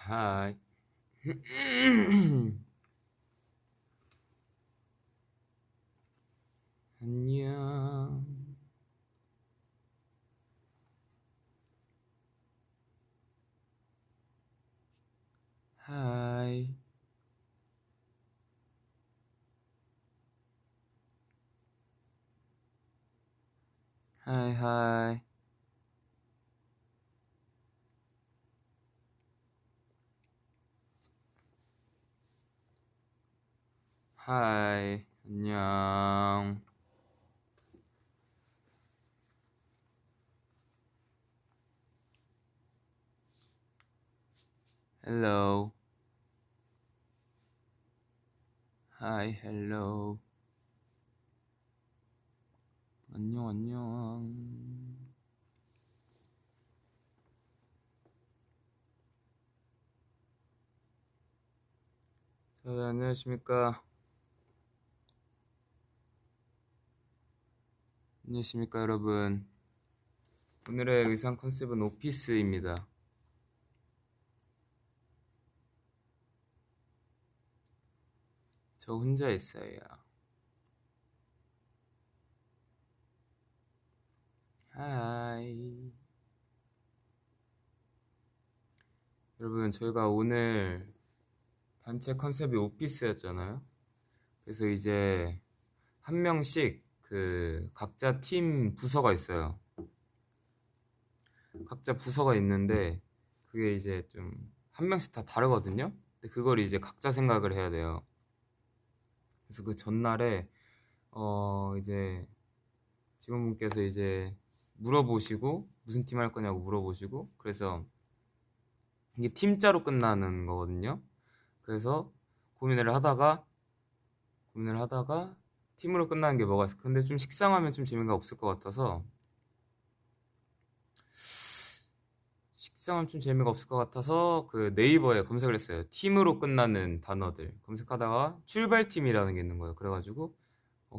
하이. 안녕. 하이. 하이 하이. 하이. 안녕. 헬로. 하이 헬로. 안녕 안녕. 자, 안녕하십니까. 안녕하십니까 여러분. 오늘의 의상 컨셉은 오피스입니다. 저 혼자 있어요. 하이. 여러분, 저희가 오늘 단체 컨셉이 오피스였잖아요. 그래서 이제 한 명씩 그 각자 팀 부서가 있어요. 각자 부서가 있는데 그게 이제 좀 한 명씩 다 다르거든요. 근데 그걸 이제 각자 생각을 해야 돼요. 그래서 그 전날에 이제 직원분께서 이제 물어보시고 무슨 팀 할 거냐고 물어보시고, 그래서 이게 팀짜로 끝나는 거거든요. 그래서 고민을 하다가 팀으로 끝나는 게 뭐가 있을까? 근데 좀 식상하면 좀 재미가 없을 것 같아서 그 네이버에 검색을 했어요. 팀으로 끝나는 단어들 검색하다가 출발팀이라는 게 있는 거예요. 그래가지고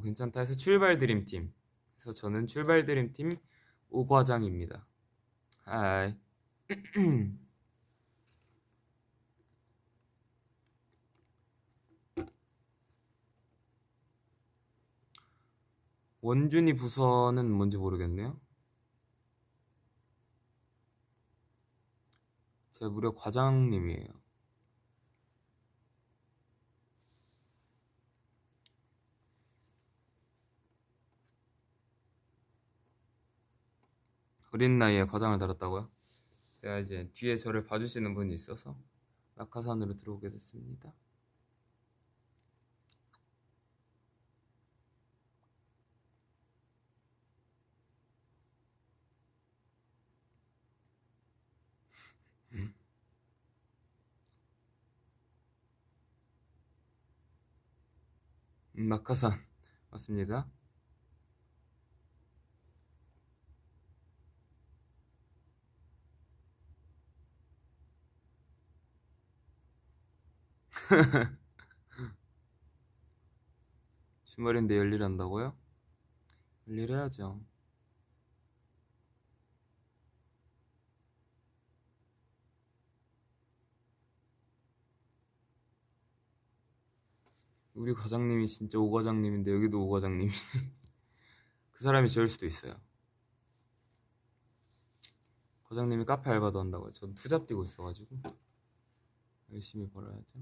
괜찮다 해서 출발 드림팀. 그래서 저는 출발 드림팀 오과장입니다. 하이. 원준이 부서는 뭔지 모르겠네요. 제가 무려 과장님이에요. 어린 나이에 과장을 달았다고요? 제가 이제 뒤에 저를 봐주시는 분이 있어서 낙하산으로 들어오게 됐습니다. 낙하산 맞습니다. 주말인데 열일한다고요? 열일해야죠. 우리 과장님이 진짜 오 과장님인데 여기도 오 과장님이 그 사람이 저일 수도 있어요. 과장님이 카페 알바도 한다고요. 전 투잡 뛰고 있어가지고 열심히 벌어야죠.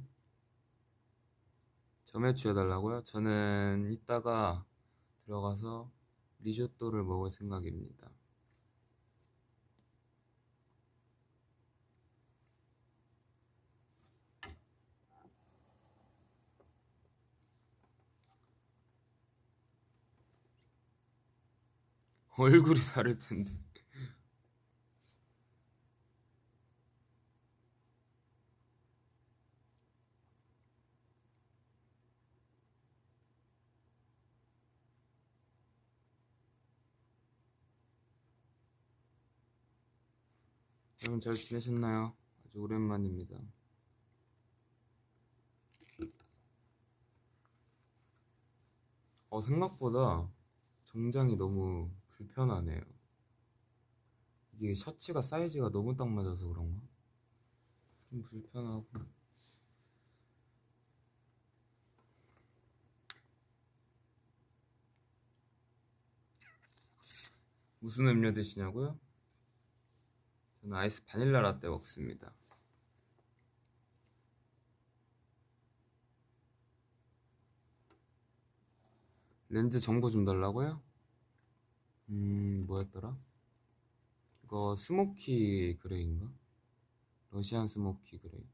점액추 해달라고요? 저는 이따가 들어가서 리조또를 먹을 생각입니다. 얼굴이 다를 텐데. 여러분 잘 지내셨나요? 아주 오랜만입니다. 생각보다 정장이 너무 불편하네요. 이게 셔츠가 사이즈가 너무 딱 맞아서 그런가? 좀 불편하고. 무슨 음료 드시냐고요? 저는 아이스 바닐라 라떼 먹습니다. 렌즈 정보 좀 달라고요? 뭐였더라? 이거 스모키 그레이인가? 러시안 스모키 그레이.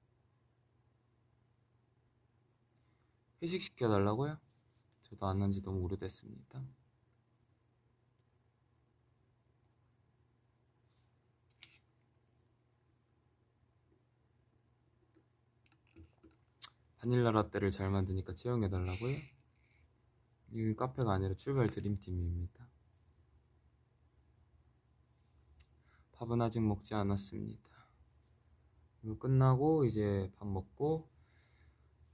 회식 시켜달라고요? 저도 안 한 지 너무 오래됐습니다. 바닐라 라떼를 잘 만드니까 채용해달라고요? 이건 카페가 아니라 출발 드림팀입니다. 밥은 아직 먹지 않았습니다. 이거 끝나고 이제 밥 먹고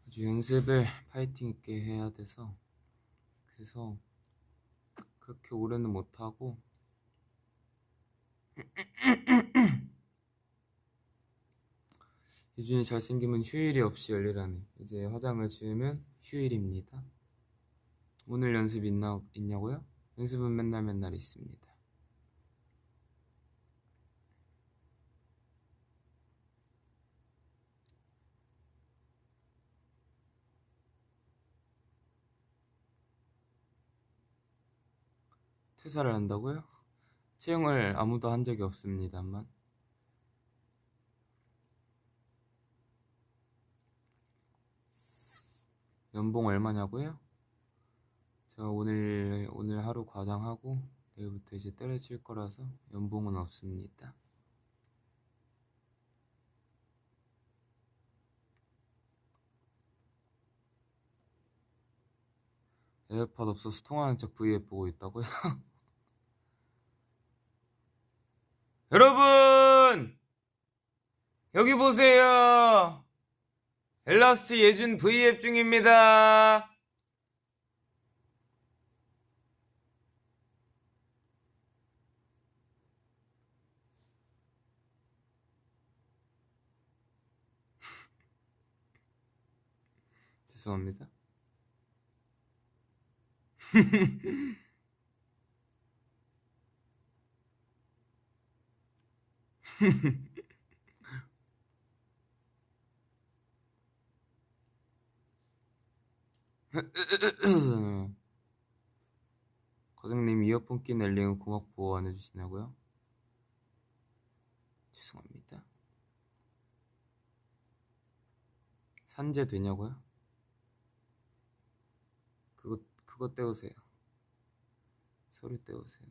아주 연습을 파이팅 있게 해야 돼서, 그래서 그렇게 오래는 못하고 유준이 잘생기면 휴일이 없이 열리라네. 이제 화장을 지우면 휴일입니다. 오늘 연습 있냐고요? 연습은 맨날 있습니다. 퇴사를 한다고요? 채용을 아무도 한 적이 없습니다만. 연봉 얼마냐고요? 제가 오늘 하루 과장하고 내일부터 이제 때려칠 거라서 연봉은 없습니다. 에어팟 없어서 통화하는 척 V앱 보고 있다고요? 여러분! 여기 보세요! 엘라스트 예준 V앱 중입니다. 죄송합니다. 거장님 이어폰 낀 엘링은 고막 보호 안 해주시냐고요? 죄송합니다. 산재 되냐고요? 그거 떼우세요. 서류 떼우세요.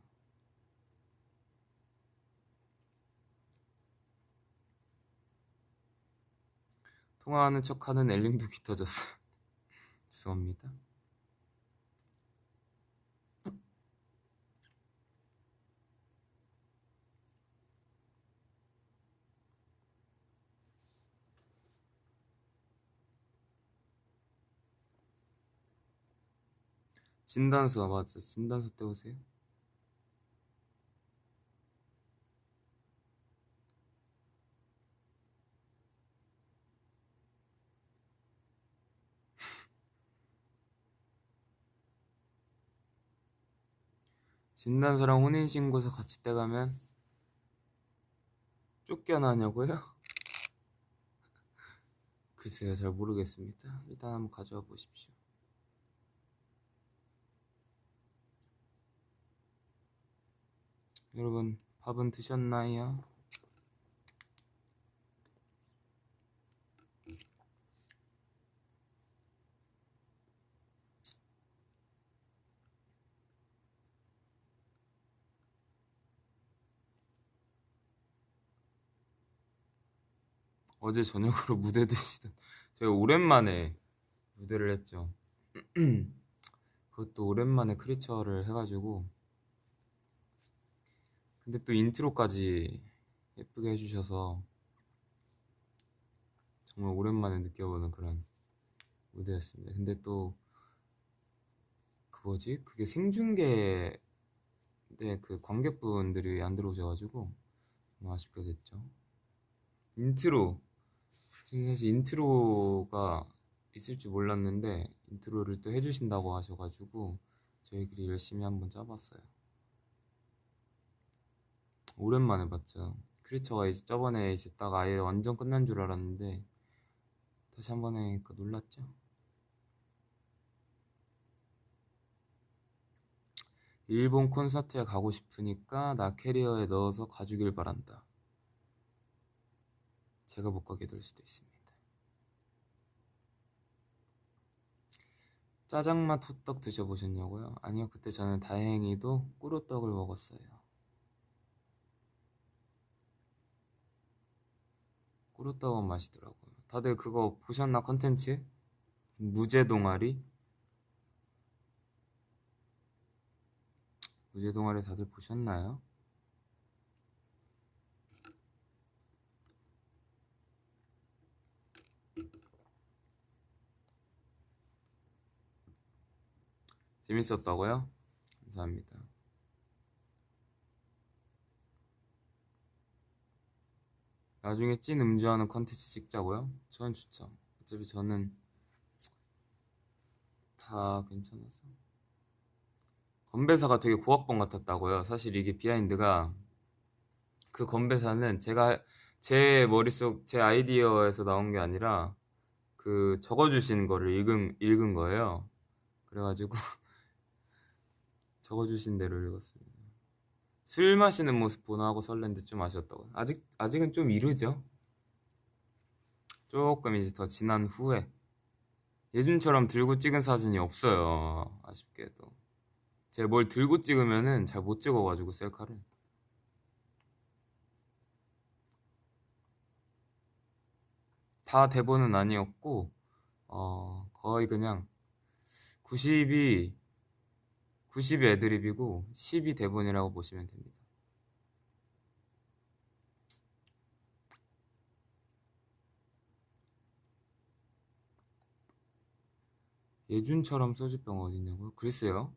통화하는 척하는 엘링도 귀 터졌어요. 죄송합니다. 진단서 맞아. 진단서 떼우세요. 진단서랑 혼인신고서 같이 떼가면 쫓겨나냐고요? 글쎄요, 잘 모르겠습니다. 일단 한번 가져와 보십시오. 여러분, 밥은 드셨나요? 어제 저녁으로 무대 드시던. 제가 오랜만에 무대를 했죠. 그것도 오랜만에 크리처를 해가지고. 근데 또 인트로까지 예쁘게 해주셔서 정말 오랜만에 느껴보는 그런 무대였습니다. 근데 또 그게 생중계 때 그 관객분들이 안 들어오셔가지고 너무 아쉽게 됐죠. 인트로 사실 인트로가 있을 줄 몰랐는데 인트로를 또 해주신다고 하셔가지고 저희끼리 열심히 한번 짜봤어요. 오랜만에 봤죠. 크리처가 이제 저번에 이제 딱 아예 완전 끝난 줄 알았는데 다시 한번 해니까 놀랐죠. 일본 콘서트에 가고 싶으니까 나 캐리어에 넣어서 가주길 바란다. 제가 못 가게 될 수도 있습니다. 짜장맛 호떡 드셔보셨냐고요? 아니요, 그때 저는 다행히도 꾸로떡을 먹었어요. 꾸로떡은 맛있더라고요. 다들 그거 보셨나, 컨텐츠? 무제 동아리? 무제 동아리 다들 보셨나요? 재밌었다고요? 감사합니다. 나중에 찐 음주하는 컨텐츠 찍자고요? 저는 좋죠. 어차피 저는 다 괜찮아서. 건배사가 되게 고학번 같았다고요. 사실 이게 비하인드가, 그 건배사는 제가 제 머릿속 제 아이디어에서 나온 게 아니라 그 적어주신 거를 읽은 거예요. 그래가지고 적어주신 대로 읽었습니다. 술 마시는 모습 보나 하고 설렌데 좀 아쉬웠다고요. 아직은 좀 이르죠. 조금 이제 더 지난 후에. 예준처럼 들고 찍은 사진이 없어요. 아쉽게도. 제가 뭘 들고 찍으면은 잘 못 찍어가지고 셀카를. 다 대본은 아니었고 거의 그냥 90이 90이 애드립이고 10이 대본이라고 보시면 됩니다. 예준처럼 소주병 어딨냐고요? 글쎄요.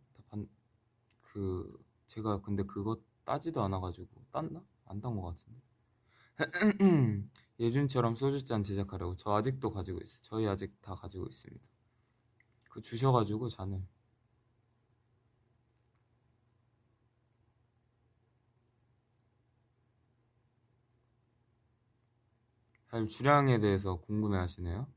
제가 근데 그거 따지도 않아가지고 땄나? 안 딴 것 같은데. 예준처럼 소주잔 제작하려고. 저 아직도 가지고 있어요. 저희 아직 다 가지고 있습니다. 그 주셔가지고 잔을. 잘 주량에 대해서 궁금해 하시네요.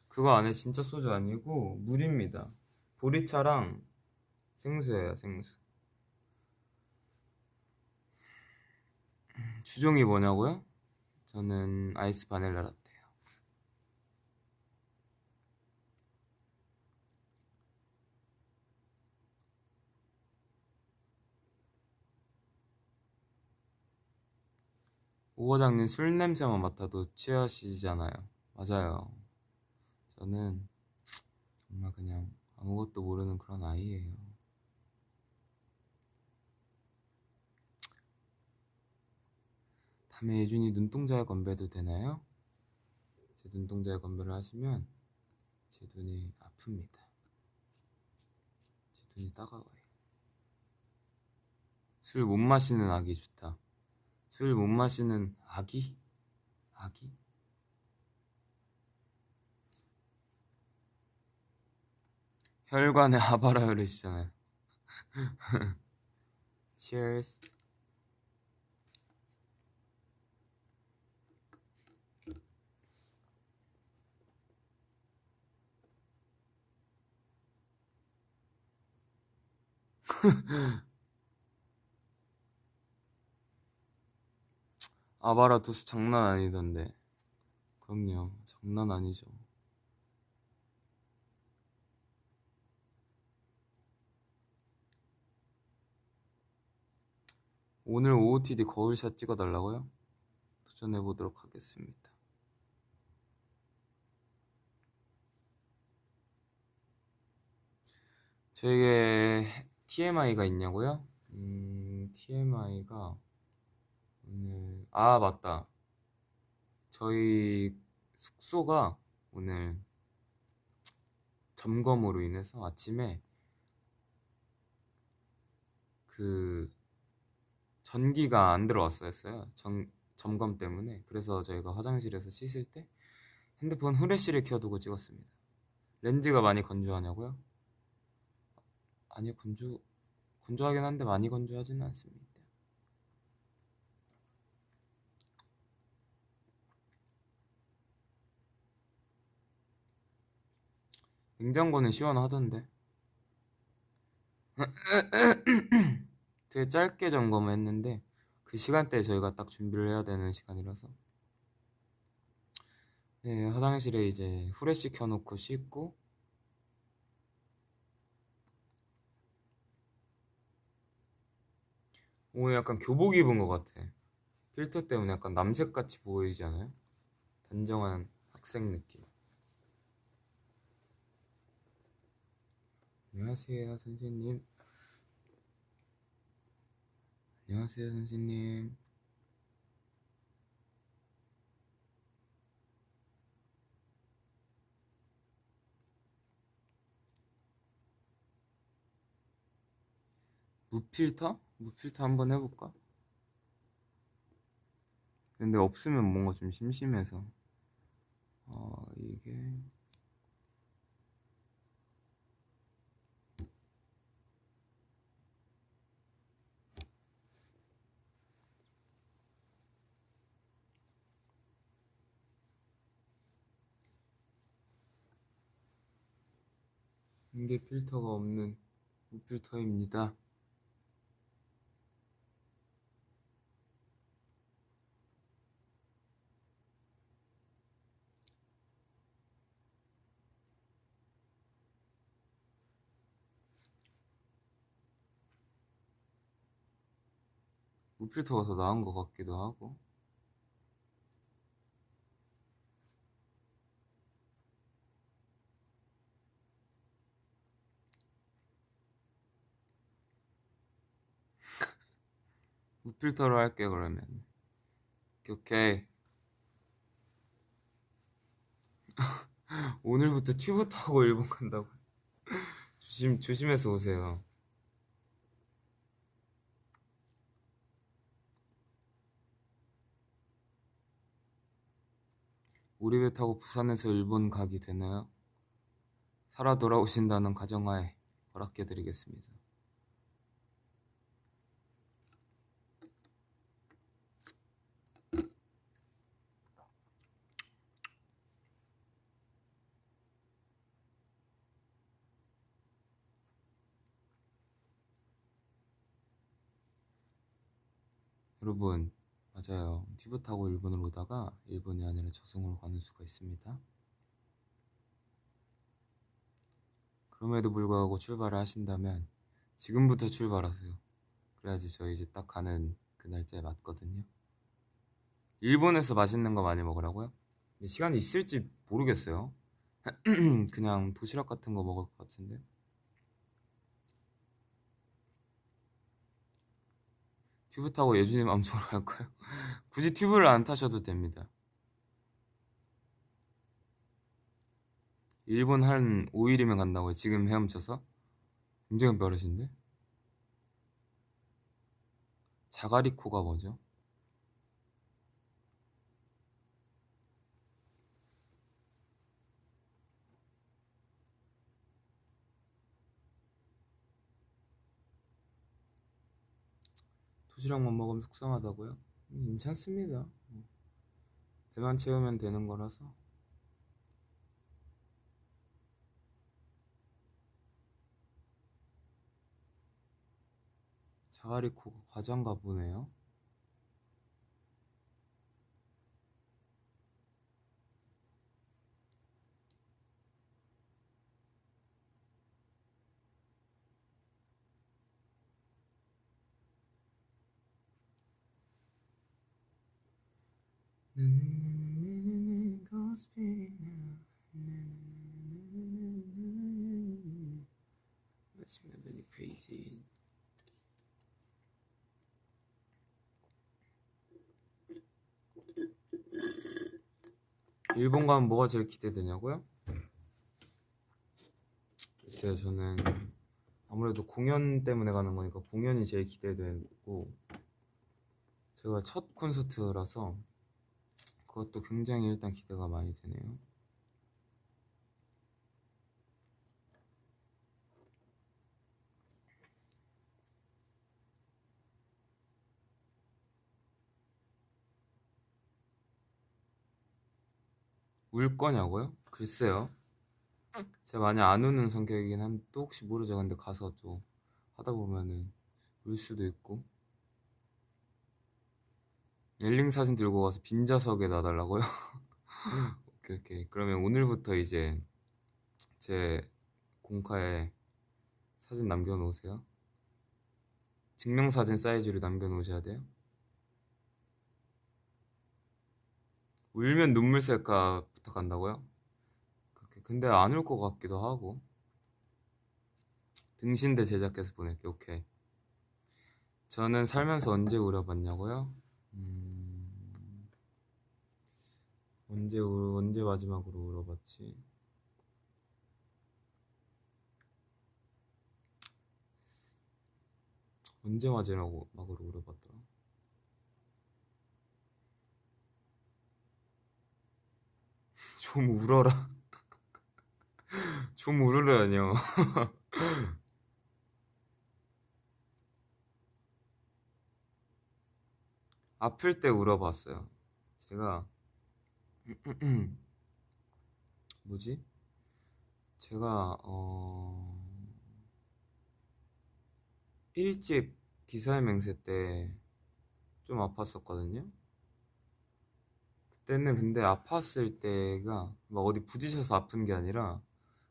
그거 안에 진짜 소주 아니고 물입니다. 보리차랑 생수예요, 생수. 주종이 뭐냐고요? 저는 아이스 바닐라 라떼요. 오 과장님 술 냄새만 맡아도 취하시잖아요. 맞아요. 저는 정말 그냥 아무것도 모르는 그런 아이예요. 다음에 예준이 눈동자에 건배도 되나요? 제 눈동자에 건배를 하시면 제 눈이 아픕니다. 제 눈이 따가워요. 술 못 마시는 아기 좋다. 술 못 마시는 아기? 아기? 혈관에 아바라 흐르시잖아요. Cheers. 아바라 도수 장난 아니던데. 그럼요, 장난 아니죠. 오늘 OOTD 거울샷 찍어달라고요? 도전해보도록 하겠습니다. 저에게 TMI가 있냐고요? TMI가 오늘 맞다. 저희 숙소가 오늘 점검으로 인해서 아침에 그 전기가 안 들어왔었어요. 점검 때문에. 그래서 저희가 화장실에서 씻을 때 핸드폰 후레쉬를 켜두고 찍었습니다. 렌즈가 많이 건조하냐고요? 아니요, 건조하긴 한데 많이 건조하지는 않습니다. 냉장고는 시원하던데. 되게 짧게 점검을 했는데 그 시간대에 저희가 딱 준비를 해야 되는 시간이라서 네, 화장실에 이제 후레쉬 켜놓고 씻고 오늘 약간 교복 입은 것 같아. 필터 때문에 약간 남색같이 보이지 않아요? 단정한 학생 느낌. 안녕하세요 선생님. 안녕하세요 선생님. 무필터? 무필터 한번 해볼까? 근데 없으면 뭔가 좀 심심해서 이게 필터가 없는 무필터입니다. 무필터가 더 나은 것 같기도 하고. 무필터로 할게 그러면. 오케이. 오늘부터 튜브 타고 일본 간다고. 조심해서 오세요. 우리 배 타고 부산에서 일본 가기 되나요? 살아 돌아오신다는 가정하에 허락해드리겠습니다. 여러분, 맞아요. 튜브 타고 일본으로 오다가 일본이 아니라 저승으로 가는 수가 있습니다. 그럼에도 불구하고 출발을 하신다면 지금부터 출발하세요. 그래야지 저희 이제 딱 가는 그 날짜에 맞거든요. 일본에서 맛있는 거 많이 먹으라고요? 시간이 있을지 모르겠어요. 그냥 도시락 같은 거 먹을 것 같은데. 튜브 타고 예준이 맘속으로 갈까요? 굳이 튜브를 안 타셔도 됩니다. 일본 한 5일이면 간다고요? 지금 헤엄쳐서? 굉장히 빠르신데? 자가리코가 뭐죠? 도시락만 먹으면 속상하다고요? 괜찮습니다. 배만 채우면 되는 거라서. 자가리코가 과자인가 보네요. 일본 가면 뭐가 제일 기대되냐고요? 글쎄요, 저는 아무래도 공연 때문에 가는 거니까 공연이 제일 기대되고, 제가 첫 콘서트라서 그것도 굉장히 일단 기대가 많이 되네요. 울 거냐고요? 글쎄요. 제가 많이 안 우는 성격이긴 한데 또 혹시 모르죠. 근데 가서 또 하다 보면은 울 수도 있고. 엘링 사진 들고 가서 빈자석에 놔달라고요? 오케이, 오케이. 그러면 오늘부터 이제 제 공카에 사진 남겨놓으세요. 증명사진 사이즈로 남겨놓으셔야 돼요. 울면 눈물 셀까 부탁한다고요? 그렇게. 근데 안 울 것 같기도 하고. 등신대 제작해서 보낼게. 오케이. 저는 살면서 언제 울어봤냐고요? 음... 언제 마지막으로 울어봤지? 언제 마지막으로 울어봤더라? 좀 울어라. 좀 울으려뇨. 아플 때 울어봤어요. 제가 뭐지? 제가 1집 기사의 맹세 때 좀 아팠었거든요. 그때는 근데 아팠을 때가 막 어디 부딪혀서 아픈 게 아니라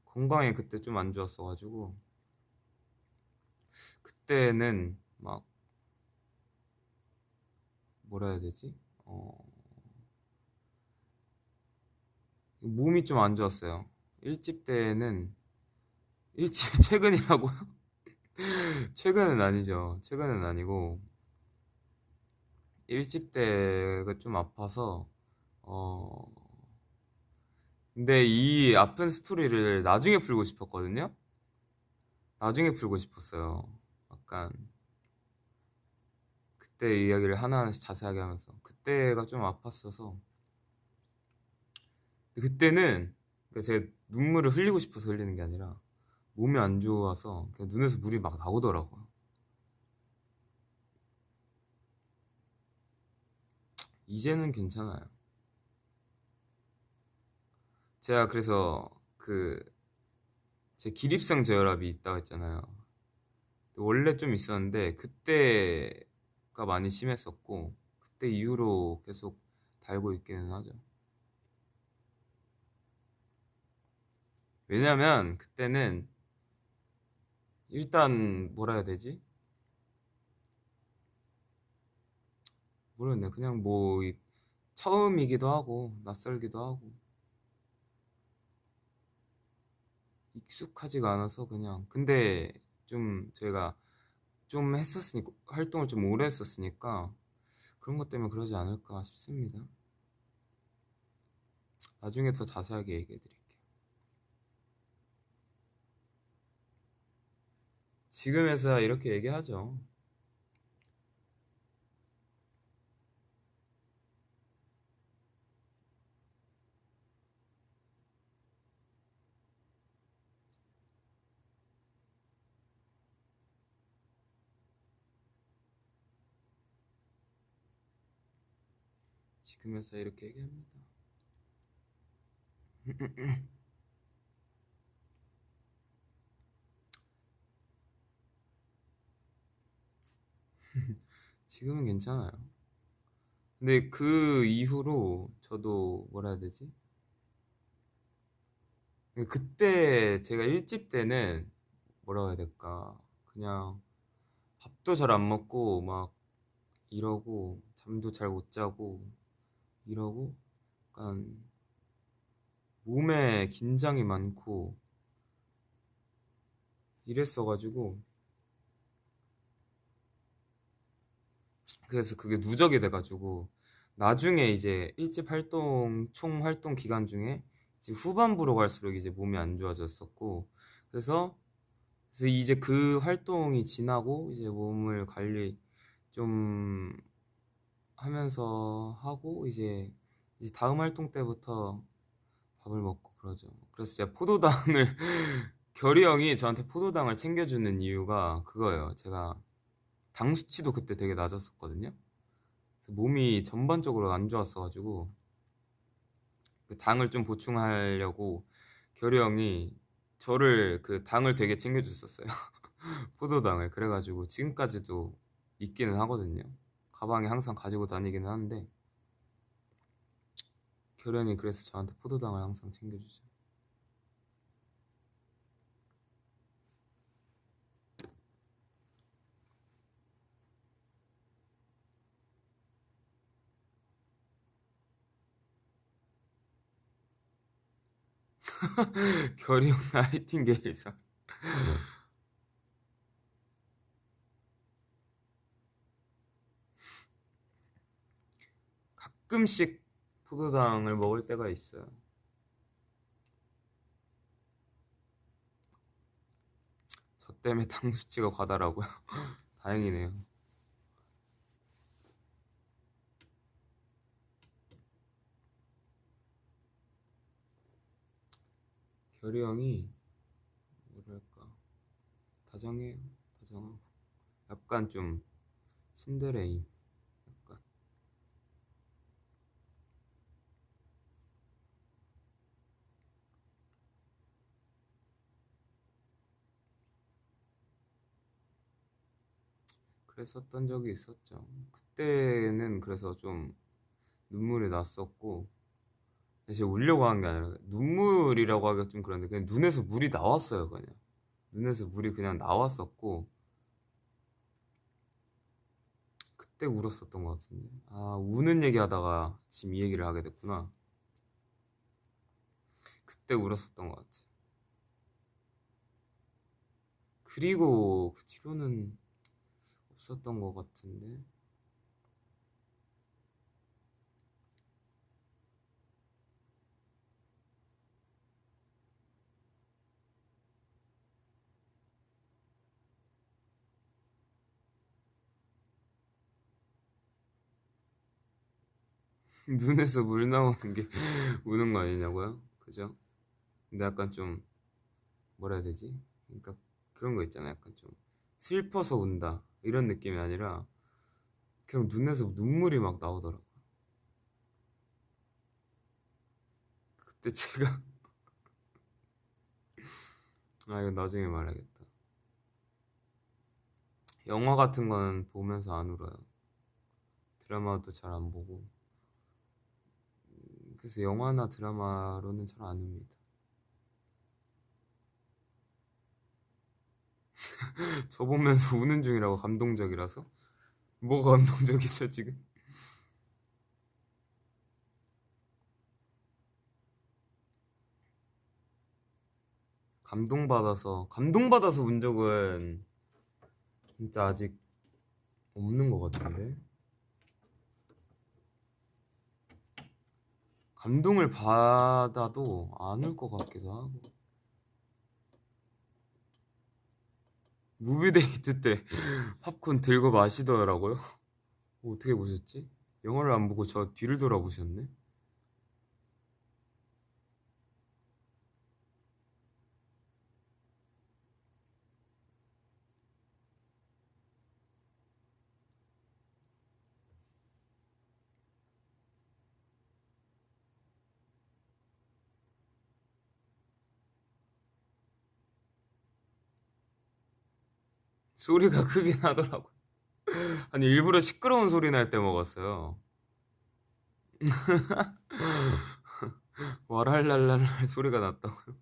건강이 그때 좀 안 좋았어가지고 그때는 막 뭐라 해야 되지? 몸이 좀 안 좋았어요. 1집 때는 1집 최근이라고요? 최근은 아니죠. 최근은 아니고 1집 때가 좀 아파서 어 근데 이 아픈 스토리를 나중에 풀고 싶었거든요. 나중에 풀고 싶었어요. 약간 그때 이야기를 하나하나씩 자세하게 하면서 그때가 좀 아팠어서 그때는 그러니까 제가 눈물을 흘리고 싶어서 흘리는 게 아니라 몸이 안 좋아서 그냥 눈에서 물이 막 나오더라고요. 이제는 괜찮아요. 제가 그래서 그 제 기립성 저혈압이 있다고 했잖아요. 원래 좀 있었는데 그때가 많이 심했었고 그때 이후로 계속 달고 있기는 하죠. 왜냐면 그때는 일단 뭐라 해야 되지? 모르겠네. 그냥 뭐 처음이기도 하고 낯설기도 하고 익숙하지가 않아서 그냥 근데 좀 제가 좀 했었으니까 활동을 좀 오래 했었으니까 그런 것 때문에 그러지 않을까 싶습니다. 나중에 더 자세하게 얘기해 드릴게요. 지금에서야 이렇게 얘기하죠. 지금에서야 이렇게 얘기합니다. 지금은 괜찮아요. 근데 그 이후로 저도 뭐라 해야 되지? 그때 제가 1집 때는 뭐라고 해야 될까? 그냥 밥도 잘 안 먹고 막 이러고 잠도 잘 못 자고 이러고 약간 몸에 긴장이 많고 이랬어가지고 그래서 그게 누적이 돼가지고 나중에 이제 1집 활동 총 활동 기간 중에 이제 후반부로 갈수록 이제 몸이 안 좋아졌었고, 그래서 이제 그 활동이 지나고 이제 몸을 관리 좀 하면서 하고 이제 다음 활동 때부터 밥을 먹고 그러죠. 그래서 제가 포도당을 결이 형이 저한테 포도당을 챙겨주는 이유가 그거예요. 제가 당 수치도 그때 되게 낮았었거든요. 그래서 몸이 전반적으로 안 좋았어가지고 그 당을 좀 보충하려고 결이 형이 저를 그 당을 되게 챙겨줬었어요. 포도당을. 그래가지고 지금까지도 있기는 하거든요. 가방에 항상 가지고 다니기는 하는데 결이 형이 그래서 저한테 포도당을 항상 챙겨주죠. 결이 형 나이팅게일상. 가끔씩 포도당을 먹을 때가 있어요. 저 때문에 당 수치가 과다라고요. 다행이네요. 결이 형이 뭐랄까 다정해요. 다정하고 약간 좀 신데레인. 약간 그랬었던 적이 있었죠. 그때는 그래서 좀 눈물이 났었고, 제가 울려고 한 게 아니라 눈물이라고 하기가 좀 그런데 그냥 눈에서 물이 나왔어요. 그냥 눈에서 물이 그냥 나왔었고 그때 울었었던 것 같은데. 아, 우는 얘기하다가 지금 이 얘기를 하게 됐구나. 그때 울었었던 것 같아. 그리고 그 뒤로는 없었던 것 같은데. 눈에서 물 나오는 게 우는 거 아니냐고요? 그죠? 근데 약간 좀 뭐라 해야 되지? 그러니까 그런 거 있잖아요. 약간 좀 슬퍼서 운다 이런 느낌이 아니라 그냥 눈에서 눈물이 막 나오더라고요. 그때 제가 아 이거 나중에 말하겠다. 영화 같은 건 보면서 안 울어요. 드라마도 잘 안 보고. 그래서 영화나 드라마로는 잘 안 웁니다. 저 보면서 우는 중이라고 감동적이라서? 뭐가 감동적이죠 지금? 감동받아서 운 적은 진짜 아직 없는 것 같은데. 감동을 받아도 안 울 것 같기도 하고. 무비데이트 때 팝콘 들고 마시더라고요. 어떻게 보셨지? 영화를 안 보고 저 뒤를 돌아보셨네? 소리가 크긴 하더라고요. 아니 일부러 시끄러운 소리 날 때 먹었어요. 와랄랄랄 소리가 났다고요.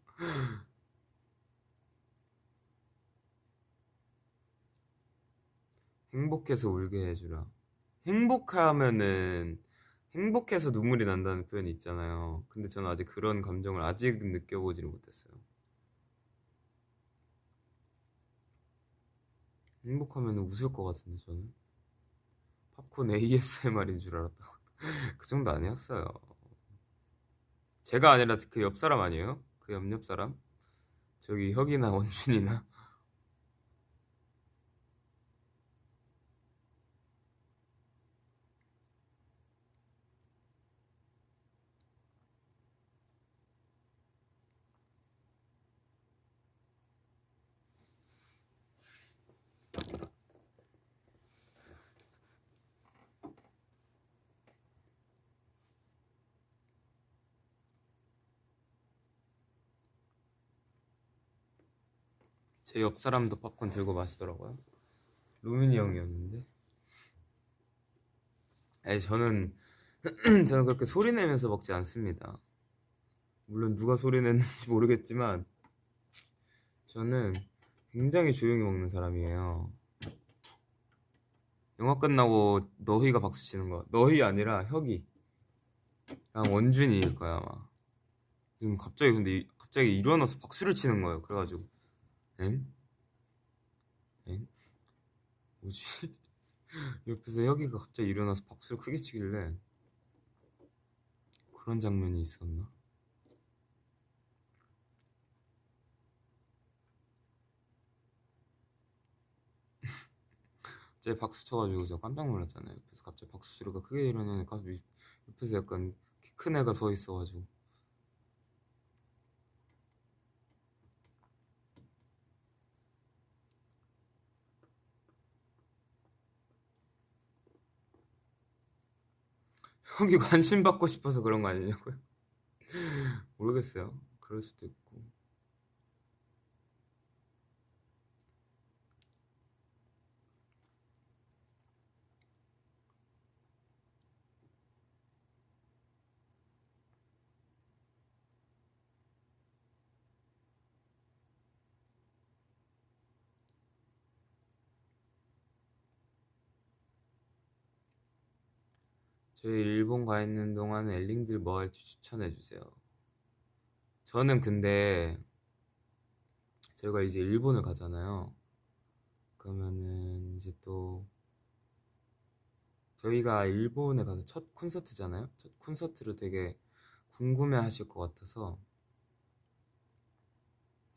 행복해서 울게 해주라. 행복하면은 행복해서 눈물이 난다는 표현이 있잖아요. 근데 저는 아직 그런 감정을 아직 느껴보지는 못했어요. 행복하면 웃을 것 같은데 저는 팝콘 ASMR인 줄 알았다고. 그 정도 아니었어요. 제가 아니라 그 옆 사람 아니에요? 그 옆 사람? 저기 혁이나 원준이나. 제 옆 사람도 팝콘 들고 마시더라고요. 루민이 형이었는데. 아니 저는 저는 그렇게 소리 내면서 먹지 않습니다. 물론 누가 소리 냈는지 모르겠지만 저는 굉장히 조용히 먹는 사람이에요. 영화 끝나고 너희가 박수 치는 거. 너희 아니라 혁이랑 원준이일 거야 아마. 지금 갑자기 근데 갑자기 일어나서 박수를 치는 거예요. 그래가지고 엥? 엥? 뭐지? 옆에서 혁이가 갑자기 일어나서 박수를 크게 치길래 그런 장면이 있었나? 갑자기 박수 쳐가지고 저 깜짝 놀랐잖아요. 옆에서 갑자기 박수 소리가 크게 일어나니까 옆에서 약간 키 큰 애가 서 있어가지고 형이 관심 받고 싶어서 그런 거 아니냐고요? 모르겠어요. 그럴 수도 있고. 저희 일본 가 있는 동안에 엘링들 뭐 할지 추천해 주세요. 저는 근데 저희가 이제 일본을 가잖아요. 그러면은 이제 또 저희가 일본에 가서 첫 콘서트잖아요. 첫 콘서트를 되게 궁금해 하실 것 같아서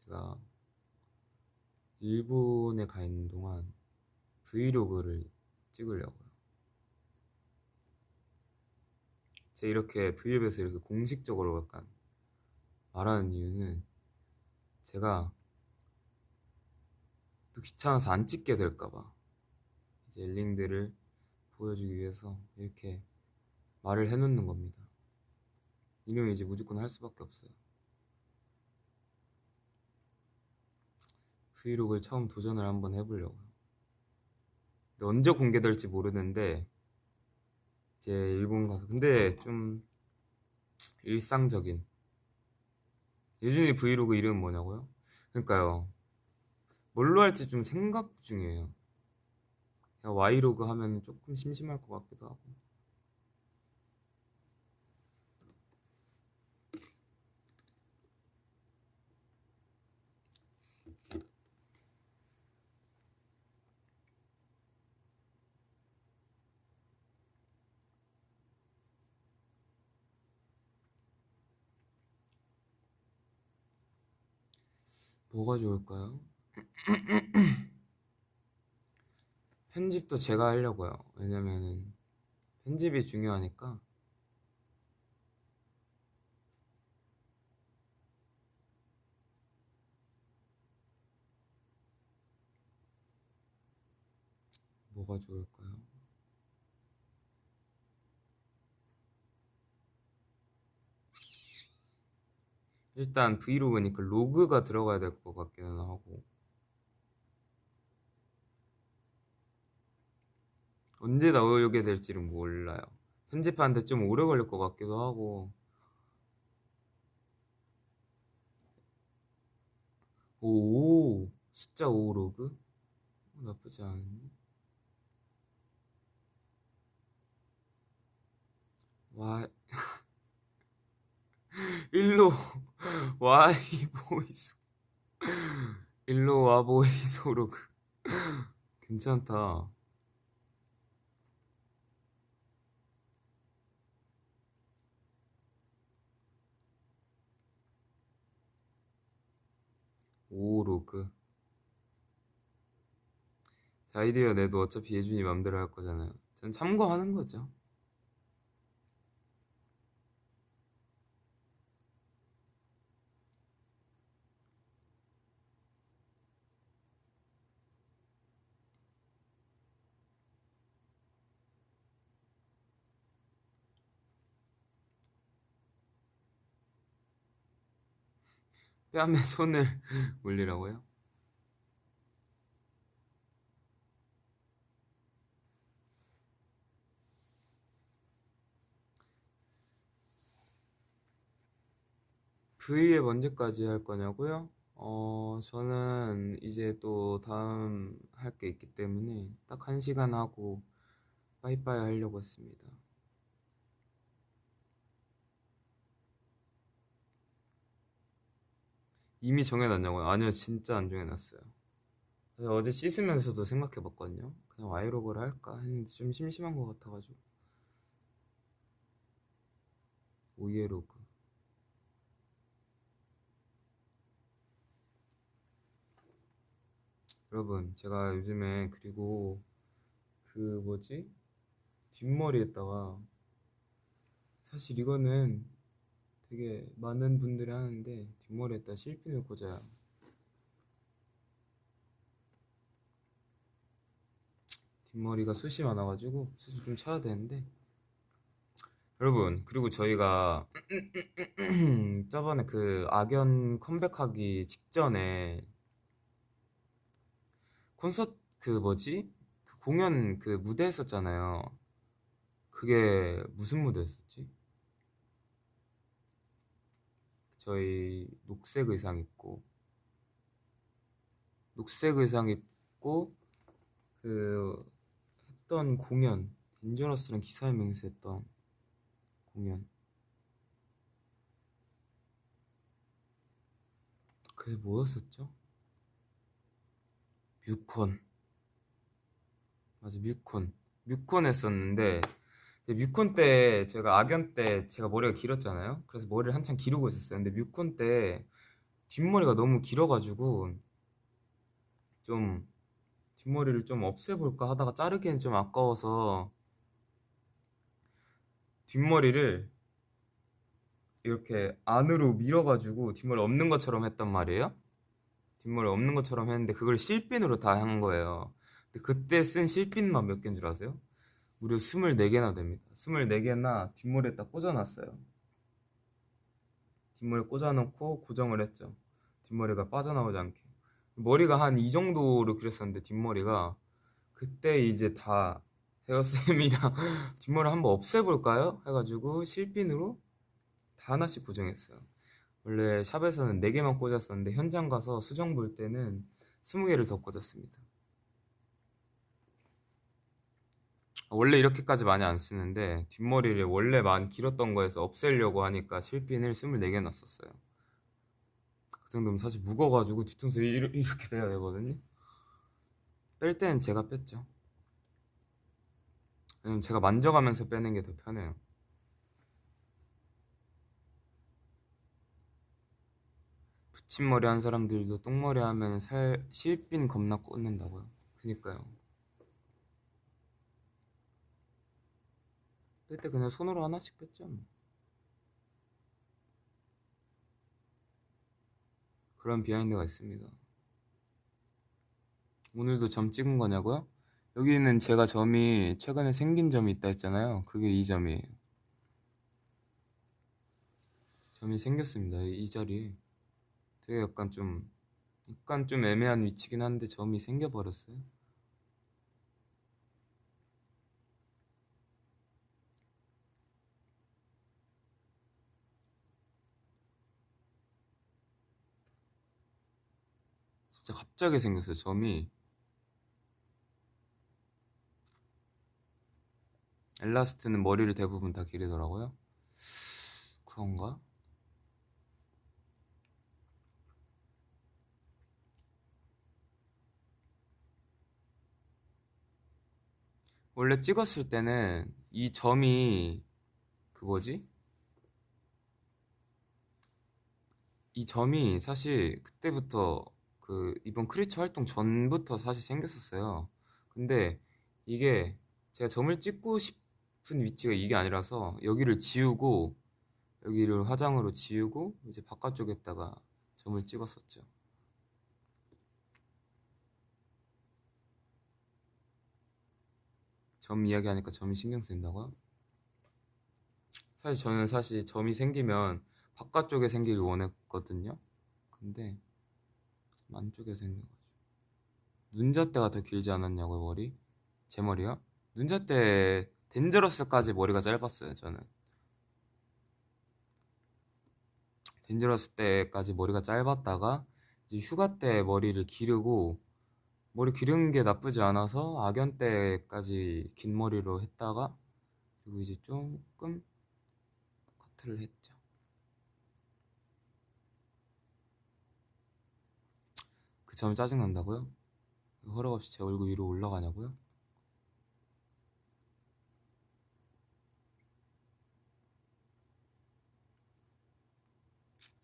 제가 일본에 가 있는 동안 브이로그를 찍으려고요. 제가 이렇게 브이앱에서 이렇게 공식적으로 약간 말하는 이유는 제가 또 귀찮아서 안 찍게 될까봐 이제 엘링들을 보여주기 위해서 이렇게 말을 해놓는 겁니다. 이러면 이제 무조건 할 수밖에 없어요. 브이로그를 처음 도전을 한번 해보려고요. 근데 언제 공개될지 모르는데 이제 일본 가서 근데 좀 일상적인 예준이 브이로그 이름 뭐냐고요? 그러니까요. 뭘로 할지 좀 생각 중이에요. 그냥 Y로그 하면 조금 심심할 것 같기도 하고. 뭐가 좋을까요? 편집도 제가 하려고요. 왜냐면은 편집이 중요하니까. 뭐가 좋을까요? 일단 브이로그니까 로그가 들어가야 될 것 같기는 하고 언제 나오게 될지는 몰라요. 편집하는데 좀 오래 걸릴 것 같기도 하고. 오, 숫자 5 로그? 나쁘지 않은데. 와, 일로 와이 보이소. 일로 와 보이소 로그. 괜찮다. 오로그. 자, 아이디어 내도 어차피 예준이 맘대로 할 거잖아요. 전 참고하는 거죠. 뺨에 손을 올리라고요? V앱 언제까지 할 거냐고요? 저는 이제 또 다음 할 게 있기 때문에 딱 1시간 하고 빠이빠이 하려고 했습니다. 이미 정해놨냐고요? 아니요, 진짜 안 정해놨어요. 그래서 어제 씻으면서도 생각해봤거든요. 그냥 와이로그를 할까 했는데 좀 심심한 것 같아가지고 오이에로그. 여러분, 제가 요즘에 그리고 그 뭐지? 뒷머리에다가 사실 이거는 되게 많은 분들이 하는데 뒷머리에다 실핀을 꽂아요. 뒷머리가 숱이 많아가지고 숱을 좀 쳐야 되는데 여러분, 그리고 저희가 저번에 그 악연 컴백하기 직전에 콘서트 그 뭐지? 그 공연 그 무대 했었잖아요. 그게 무슨 무대였었지? 저희 녹색 의상 입고 그 했던 공연, 덴저러스랑 기사의 맹세했던 공연. 그게 뭐였었죠? 뮤콘. 맞아, 뮤콘 했었는데 뮤콘 때 제가 악연 때 제가 머리가 길었잖아요. 그래서 머리를 한참 기르고 있었어요. 근데 뮤콘 때 뒷머리가 너무 길어가지고 좀 뒷머리를 좀 없애볼까 하다가 자르기엔 좀 아까워서 뒷머리를 이렇게 안으로 밀어가지고 뒷머리 없는 것처럼 했단 말이에요. 뒷머리 없는 것처럼 했는데 그걸 실핀으로 다 한 거예요. 근데 그때 쓴 실핀만 몇 개인 줄 아세요? 무려 24개나 됩니다. 24개나 뒷머리에 딱 꽂아놨어요. 뒷머리 꽂아놓고 고정을 했죠. 뒷머리가 빠져나오지 않게. 머리가 한 이 정도로 길었었는데 뒷머리가 그때 이제 다 헤어쌤이랑 뒷머리 한번 없애볼까요? 해가지고 실핀으로 다 하나씩 고정했어요. 원래 샵에서는 4개만 꽂았었는데 현장 가서 수정 볼 때는 20개를 더 꽂았습니다. 원래 이렇게까지 많이 안 쓰는데 뒷머리를 원래 많이 길었던 거에서 없애려고 하니까 실핀을 24개 놨었어요. 그 정도면 사실 무거워가지고 뒤통수 이렇게 돼야 되거든요. 뺄 때는 제가 뺐죠. 왜냐면 제가 만져가면서 빼는 게 더 편해요. 붙임머리 한 사람들도 똥머리 하면 실핀 겁나 꽂는다고요. 그니까요. 뺄 때 그냥 손으로 하나씩 뺐죠. 뭐. 그런 비하인드가 있습니다. 오늘도 점 찍은 거냐고요? 여기는 제가 점이 최근에 생긴 점이 있다 했잖아요. 그게 이 점이에요. 점이 생겼습니다. 이 자리에. 되게 약간 좀 애매한 위치긴 한데 점이 생겨버렸어요. 진짜 갑자기 생겼어요. 점이. 엘라스트는 머리를 대부분 다 기르더라고요. 그런가? 원래 찍었을 때는 이 점이 그 뭐지? 이 점이 사실 그때부터 그 이번 크리처 활동 전부터 사실 생겼었어요. 근데 이게 제가 점을 찍고 싶은 위치가 이게 아니라서 여기를 지우고 여기를 화장으로 지우고 이제 바깥쪽에다가 점을 찍었었죠. 점 이야기하니까 점이 신경 쓰인다고요? 사실 저는 점이 생기면 바깥쪽에 생기길 원했거든요. 근데 좀 안쪽에 생겨가지고 눈잣대가 더 길지 않았냐고요, 머리? 제 머리요? 눈잣대 덴저러스까지 머리가 짧았어요. 저는 덴저러스 때까지 머리가 짧았다가 이제 휴가 때 머리를 기르고 머리 기르는 게 나쁘지 않아서 악연 때까지 긴 머리로 했다가 그리고 이제 조금 커트를 했죠. 그 점 짜증난다고요? 허락 없이 제 얼굴 위로 올라가냐고요?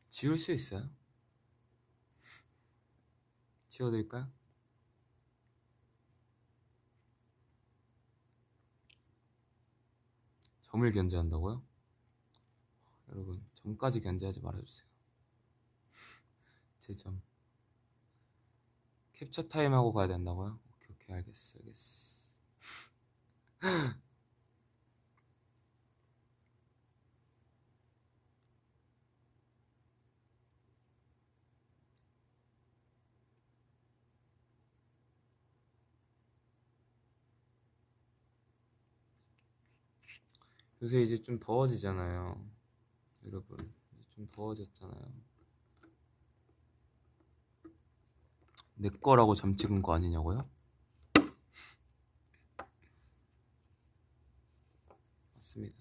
지울 수 있어요? 지워드릴까요? 점을 견제한다고요? 여러분 점까지 견제하지 말아주세요. 제 점 캡처 타임 하고 가야 된다고요? 오케이 알겠어. 요새 이제 좀 더워지잖아요. 여러분 이제 좀 더워졌잖아요. 내 거라고 점 찍은 거 아니냐고요? 맞습니다.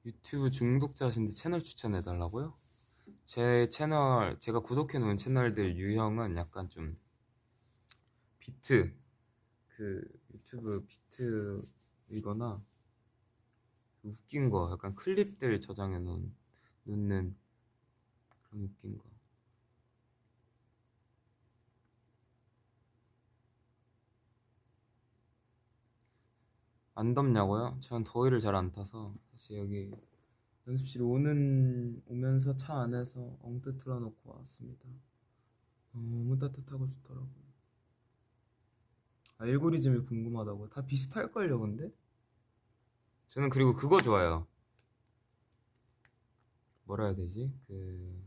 유튜브 중독자신데 채널 추천해달라고요? 제 채널 제가 구독해놓은 채널들 유형은 약간 좀 비트 그 유튜브 비트이거나 웃긴 거 약간 클립들 저장해 놓는 그런 웃긴 거. 안 덥냐고요? 전 더위를 잘 안 타서 사실 여기 연습실 오면서 차 안에서 엉뜨 틀어놓고 왔습니다. 너무 따뜻하고 좋더라고요. 알고리즘이 궁금하다고. 다 비슷할걸요 근데? 저는 그리고 그거 좋아요. 뭐라 해야 되지? 그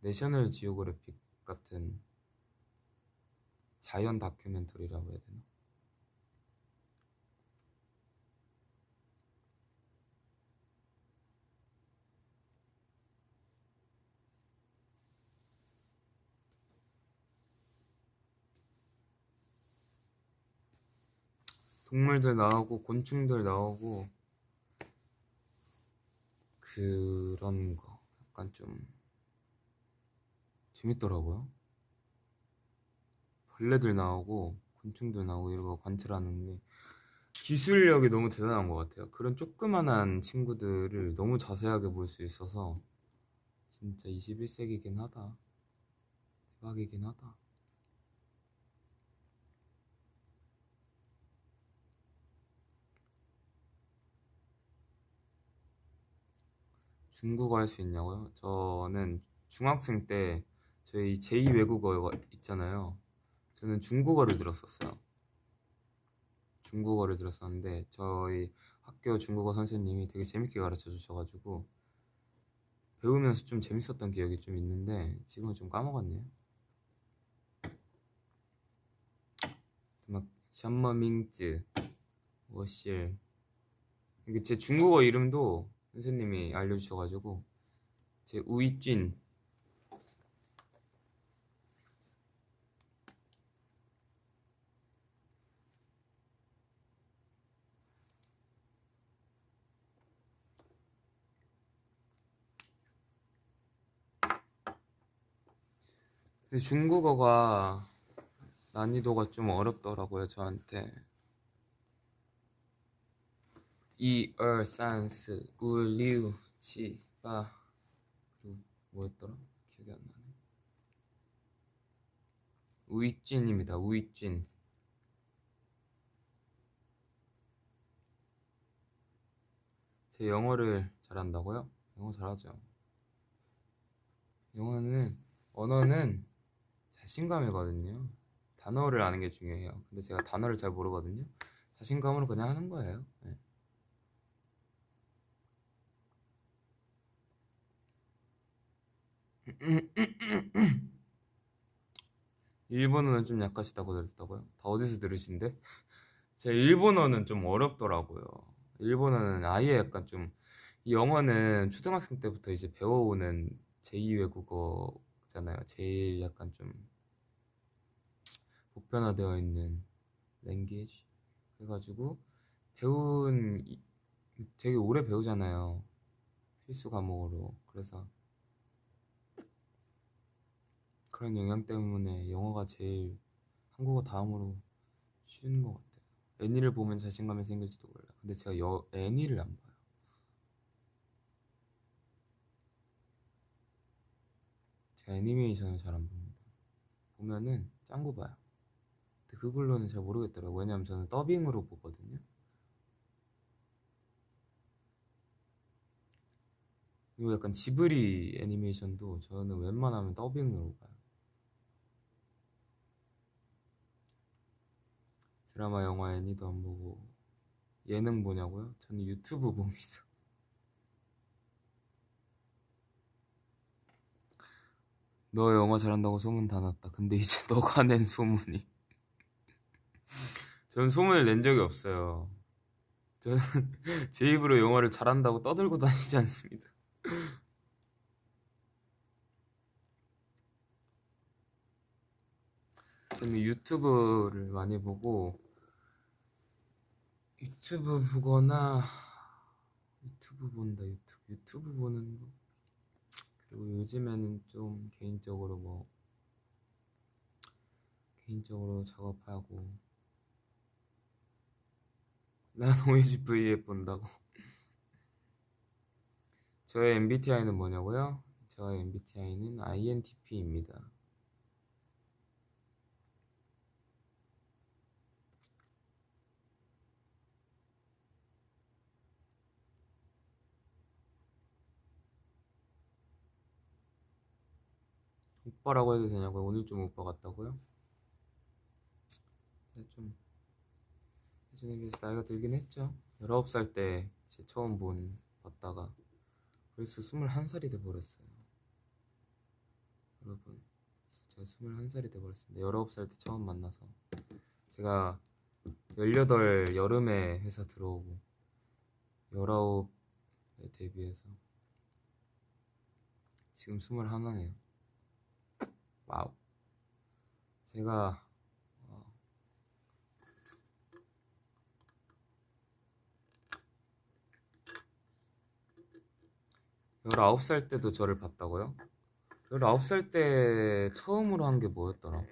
내셔널 지오그래픽 같은 자연 다큐멘터리라고 해야 되나? 동물들 나오고 곤충들 나오고 그런 거 약간 좀 재밌더라고요. 벌레들 나오고 곤충들 나오고 이런 거 관찰하는 게 기술력이 너무 대단한 것 같아요. 그런 조그만한 친구들을 너무 자세하게 볼 수 있어서 진짜 21세기긴 하다. 대박이긴 하다. 중국어 할 수 있냐고요? 저는 중학생 때 저희 제2 외국어가 있잖아요. 저는 중국어를 들었었어요. 중국어를 들었었는데 저희 학교 중국어 선생님이 되게 재밌게 가르쳐 주셔가지고 배우면서 좀 재밌었던 기억이 좀 있는데 지금은 좀 까먹었네요. 막 샴머밍즈, 워실 이게 제 중국어 이름도 선생님이 알려주셔가지고 제 우이쥔 근데 중국어가 난이도가 좀 어렵더라고요 저한테. 1, 2, 3, 4, 5, 6, 7, 8 그리고 뭐였더라? 기억이 안 나네. 우이찐입니다. 우이찐. 제 영어를 잘한다고요? 영어 잘하죠. 언어는 자신감이거든요. 단어를 아는 게 중요해요. 근데 제가 단어를 잘 모르거든요. 자신감으로 그냥 하는 거예요. 네. 일본어는 좀 약하시다고 들었다고요? 다 어디서 들으신데? 제 일본어는 좀 어렵더라고요. 일본어는 아예 약간 좀, 이 영어는 초등학생 때부터 이제 배워오는 제2 외국어잖아요. 제일 약간 좀 보편화되어 있는 랭귀지. 그래가지고 되게 오래 배우잖아요. 필수 과목으로. 그래서 그런 영향 때문에 영어가 제일 한국어 다음으로 쉬운 것 같아요. 애니를 보면 자신감이 생길지도 몰라. 근데 제가 애니를 안 봐요. 제가 애니메이션을 잘 안 봅니다. 보면은 짱구 봐요. 근데 그걸로는 잘 모르겠더라고요. 왜냐면 저는 더빙으로 보거든요. 그리고 약간 지브리 애니메이션도 저는 웬만하면 더빙으로 봐요. 드라마, 영화, 애니도 안 보고. 예능 보냐고요? 저는 유튜브 봅니다. 너 영어 잘한다고 소문 다 났다. 근데 이제 너가 낸 소문이. 저는 소문을 낸 적이 없어요. 저는 제 입으로 영어를 잘한다고 떠들고 다니지 않습니다. 저는 유튜브를 많이 보고, 유튜브 보거나, 유튜브 본다, 유튜브 보는 거. 그리고 요즘에는 좀 개인적으로 작업하고, 난 오이지 V앱 본다고. 저의 MBTI는 뭐냐고요? 저의 MBTI는 INTP입니다. 오빠라고 해도 되냐고요? 오늘 좀 오빠 같다고요? 제가 좀 예전에 비해서 나이가 들긴 했죠. 19살 때 이제 처음 봤다가 벌써 21살이 돼버렸어요. 여러분, 제가 21살이 돼버렸습니다. 19살 때 처음 만나서 제가 18 여름에 회사 들어오고 19에 데뷔해서 지금 21네요. 와우. 제가 19살 때도 저를 봤다고요? 19살 때 처음으로 한 게 뭐였더라?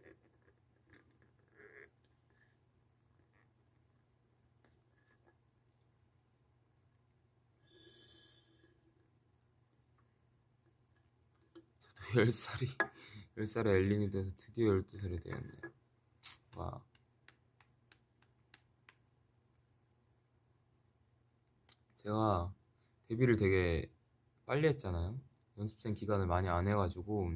저도 10살에 엘린이 돼서 드디어 12살이 되었네요. 와. 제가 데뷔를 되게 빨리 했잖아요. 연습생 기간을 많이 안 해가지고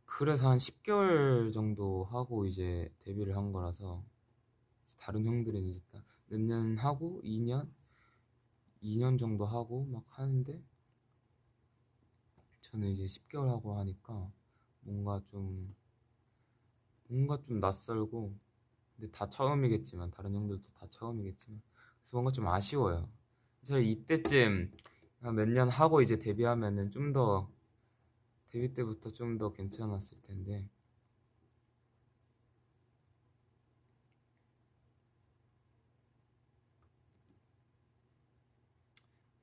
그래서 한 10개월 정도 하고 이제 데뷔를 한 거라서 다른 형들은 이제 몇 년 하고 2년 정도 하고 막 하는데 저는 이제 10개월 하고 하니까 뭔가 좀 낯설고 근데 다 처음이겠지만 다른 형들도 다 처음이겠지만 그래서 뭔가 좀 아쉬워요. 사실 이때쯤 한 몇 년 하고 이제 데뷔하면은 좀 더 데뷔 때부터 좀 더 괜찮았을 텐데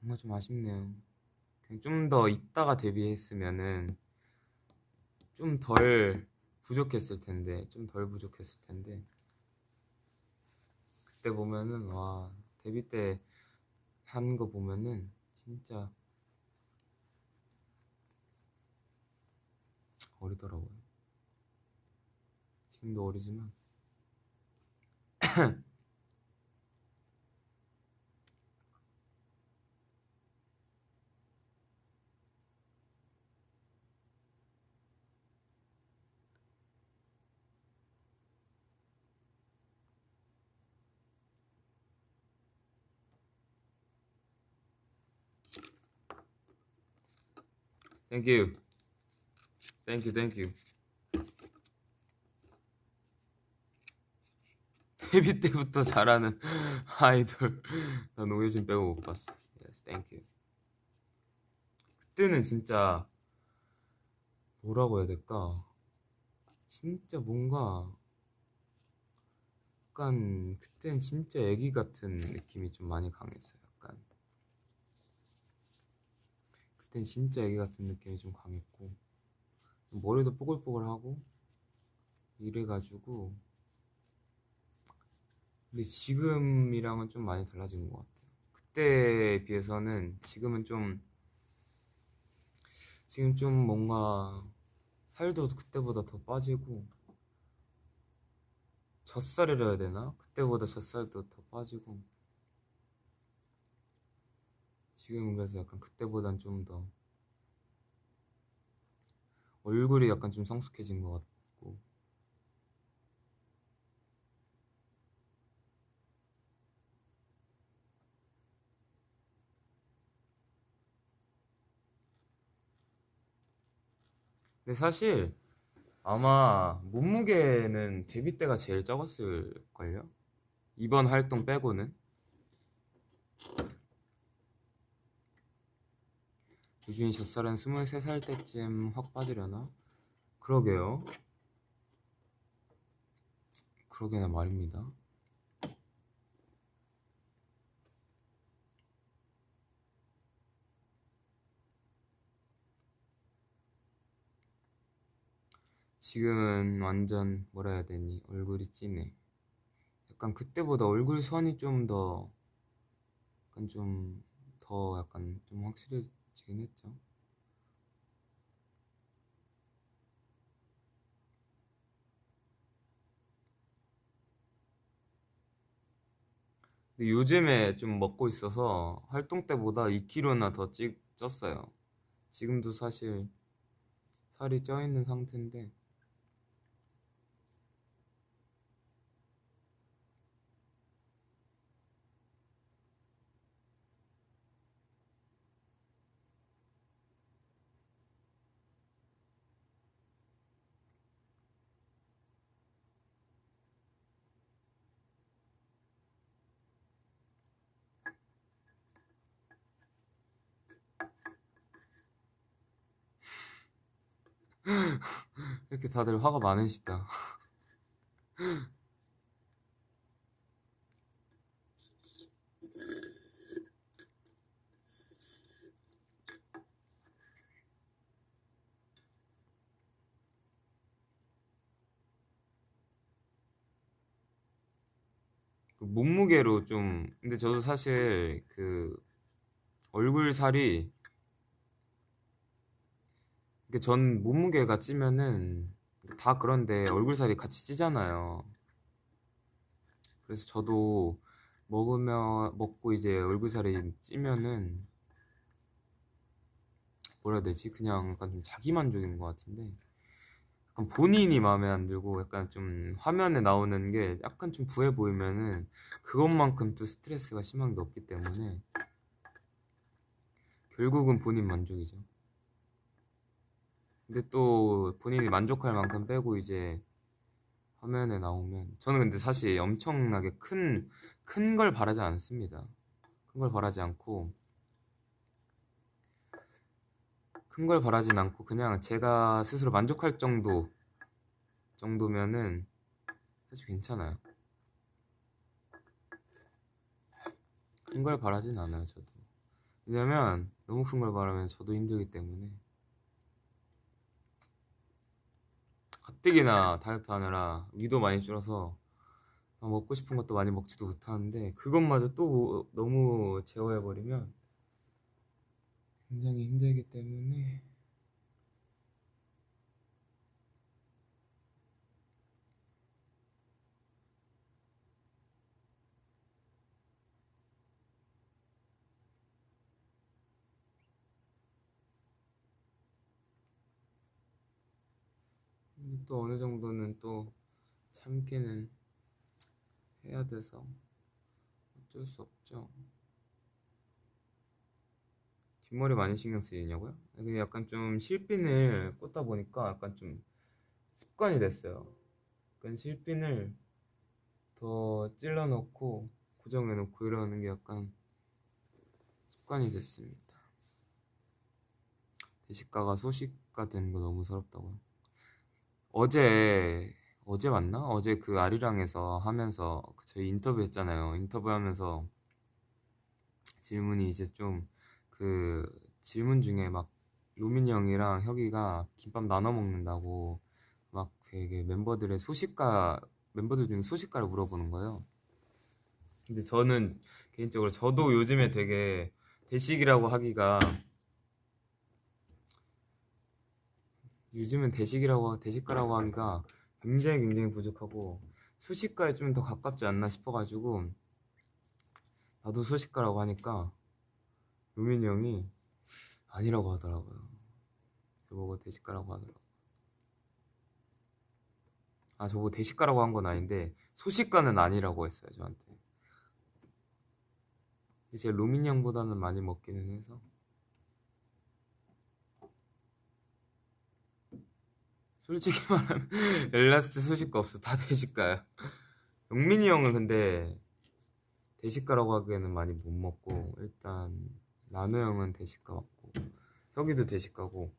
뭔가 좀 아쉽네요. 그냥 좀 더 있다가 데뷔했으면은 좀 덜 부족했을 텐데 좀 덜 부족했을 텐데 그때 보면은 와 데뷔 때 한 거 보면은 진짜 어리더라고요. 지금도 어리지만 땡큐 땡큐 땡큐. 데뷔 때부터 잘하는 아이돌 난 오해진 빼고 못 봤어. Yes, 땡큐. 그때는 진짜 뭐라고 해야 될까? 진짜 뭔가 약간 그땐 진짜 애기 같은 느낌이 좀 많이 강했어요. 약간 그땐 진짜 애기 같은 느낌이 좀 강했고 머리도 뽀글뽀글하고 이래가지고. 근데 지금이랑은 좀 많이 달라진 것 같아요. 그때에 비해서는 지금 좀 뭔가 살도 그때보다 더 빠지고 젖살이라 해야 되나? 그때보다 젖살도 더 빠지고 지금은 그래서 약간 그때보단 좀 더 얼굴이 약간 좀 성숙해진 것 같고. 근데 사실 아마 몸무게는 데뷔 때가 제일 적었을걸요? 이번 활동 빼고는. 유준이 젖살은 23살 때쯤 확 빠지려나? 그러게요. 그러게나 말입니다. 지금은 완전 뭐라 해야 되니 얼굴이 찌네. 약간 그때보다 얼굴 선이 좀 더 약간 좀 더 약간 좀 확실해지긴 했죠. 근데 요즘에 좀 먹고 있어서 활동 때보다 2kg나 더 쪘어요. 지금도 사실 살이 쪄 있는 상태인데. 이렇게 다들 화가 많으시다. 그 몸무게로 좀. 근데 저도 사실 그 얼굴 살이, 전 몸무게가 찌면은 다 그런데 얼굴 살이 같이 찌잖아요. 그래서 저도 먹고 이제 얼굴 살이 찌면은 뭐라 해야 되지? 그냥 약간 좀 자기 만족인 것 같은데 약간 본인이 마음에 안 들고 약간 좀 화면에 나오는 게 약간 좀 부해 보이면은 그것만큼 또 스트레스가 심한 게 없기 때문에 결국은 본인 만족이죠. 근데 또 본인이 만족할 만큼 빼고 이제 화면에 나오면 저는 근데 사실 엄청나게 큰 걸 바라지 않습니다. 큰 걸 바라지 않고 큰 걸 바라진 않고 그냥 제가 스스로 만족할 정도면은 사실 괜찮아요. 큰 걸 바라진 않아요, 저도. 왜냐면 너무 큰 걸 바라면 저도 힘들기 때문에. 가뜩이나 다이어트 하느라 위도 많이 줄어서 먹고 싶은 것도 많이 먹지도 못하는데 그것마저 또 너무 제어해버리면 굉장히 힘들기 때문에. 근데 또 어느 정도는 또 참기는 해야 돼서 어쩔 수 없죠. 뒷머리 많이 신경 쓰이냐고요? 그게 약간 좀 실핀을 꽂다 보니까 약간 좀 습관이 됐어요. 약간 실핀을 더 찔러 넣고 고정해 놓고 이러는 게 약간 습관이 됐습니다. 대식가가 소식가 되는 거 너무 서럽다고요. 어제 맞나? 어제 그 아리랑에서 하면서 저희 인터뷰 했잖아요. 인터뷰하면서 질문이 이제 좀 그 질문 중에 막 로민이 형이랑 혁이가 김밥 나눠 먹는다고 막 되게 멤버들 중에 소식가를 물어보는 거예요. 근데 저는 개인적으로 저도 요즘에 되게 대식이라고 하기가 요즘은 대식가라고 하기가 굉장히 부족하고 소식가에 좀 더 가깝지 않나 싶어가지고 나도 소식가라고 하니까 로민이 형이 아니라고 하더라고요. 저보고 대식가라고 하더라고요. 아, 저보고 대식가라고 한 건 아닌데 소식가는 아니라고 했어요, 저한테. 근데 제가 로민이 형보다는 많이 먹기는 해서. 솔직히 말하면 엘라스트 소식가 없어. 다 대식가야. 용민이 형은 근데 대식가라고 하기에는 많이 못 먹고, 일단 라노 형은 대식가 맞고 혁이도 대식가고,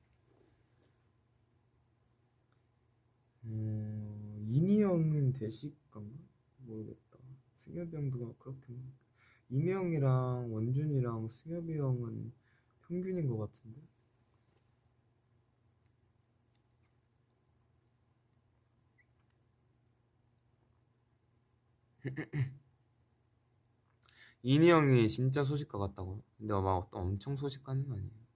이니 형은 대식가인가? 모르겠다. 승엽이 형도 그렇게. 이니 형이랑 원준이랑 승엽이 형은 평균인 것 같은데. 이니 형이 진짜 소식가 같다고요? 근데 막 엄청 소식가는 아니에요.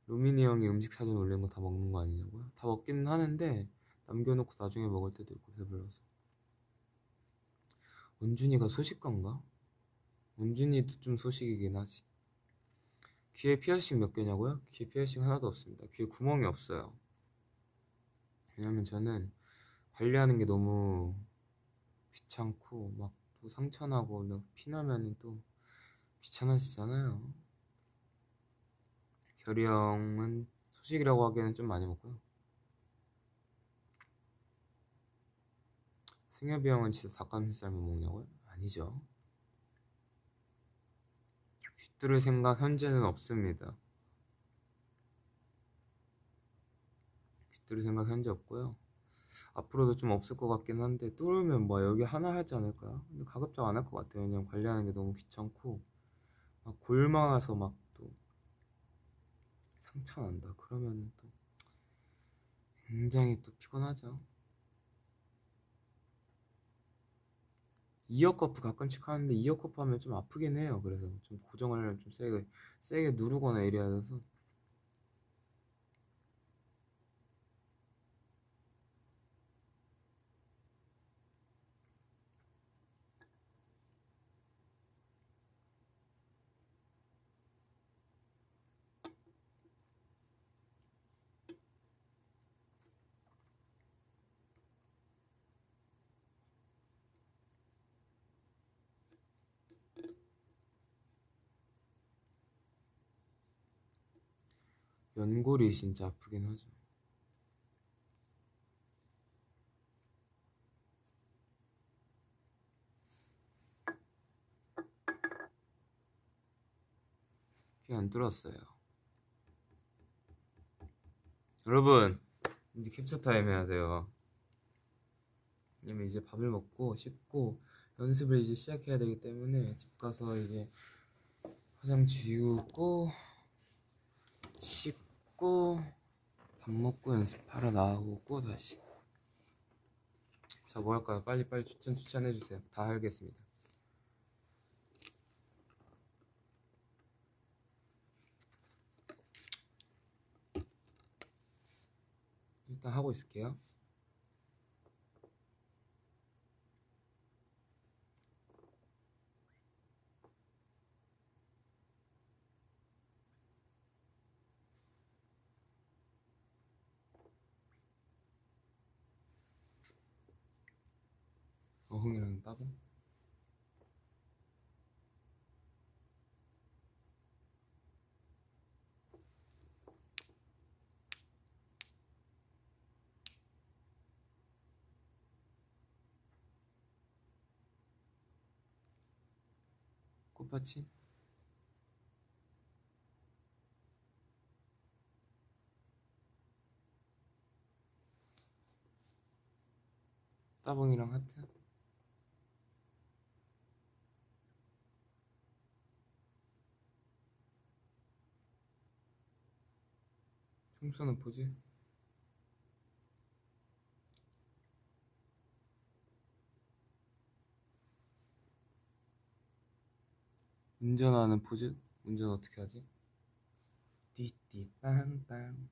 루미니 형이 음식 사진 올리는 거 다 먹는 거 아니냐고요? 다 먹기는 하는데 남겨놓고 나중에 먹을 때도 있고 배불러서. 원준이가 소식가인가? 원준이도 좀 소식이긴 하지. 귀에 피어싱 몇 개냐고요? 귀에 피어싱 하나도 없습니다. 귀에 구멍이 없어요. 왜냐면 저는 관리하는 게 너무 귀찮고 막 또 상처나고 피나면은 또 귀찮아지잖아요. 결이 형은 소식이라고 하기에는 좀 많이 먹고요. 승엽이 형은 진짜 닭가슴살만 먹냐고요? 아니죠. 뚫을 생각 현재는 없습니다. 뚫을 생각 현재 없고요. 앞으로도 좀 없을 것 같긴 한데 뚫으면 뭐 여기 하나 하지 않을까요? 근데 가급적 안 할 것 같아요. 왜냐면 관리하는 게 너무 귀찮고 막 골마서 막 또 상처 난다. 그러면은 또 굉장히 또 피곤하죠. 이어커프 가끔씩 하는데 이어커프 하면 좀 아프긴 해요. 그래서 좀 고정을 좀 세게 누르거나 이래야 돼서. 연골이 진짜 아프긴 하죠. 귀 안 뚫었어요. 여러분 이제 캡처 타임 해야 돼요. 왜냐면 이제 밥을 먹고 씻고 연습을 이제 시작해야 되기 때문에 집 가서 이제 화장 지우고 씻고 밥 먹고 연습하러 나오고 다시. 자, 뭐 할까요? 빨리 추천해 주세요. 다 알겠습니다. 일단 하고 있을게요. 어흥이랑 따봉? 꽃받침? 따봉이랑 하트? 총 쏘는 포즈? 운전하는 포즈? 운전 어떻게 하지? 띠띠 빵빵.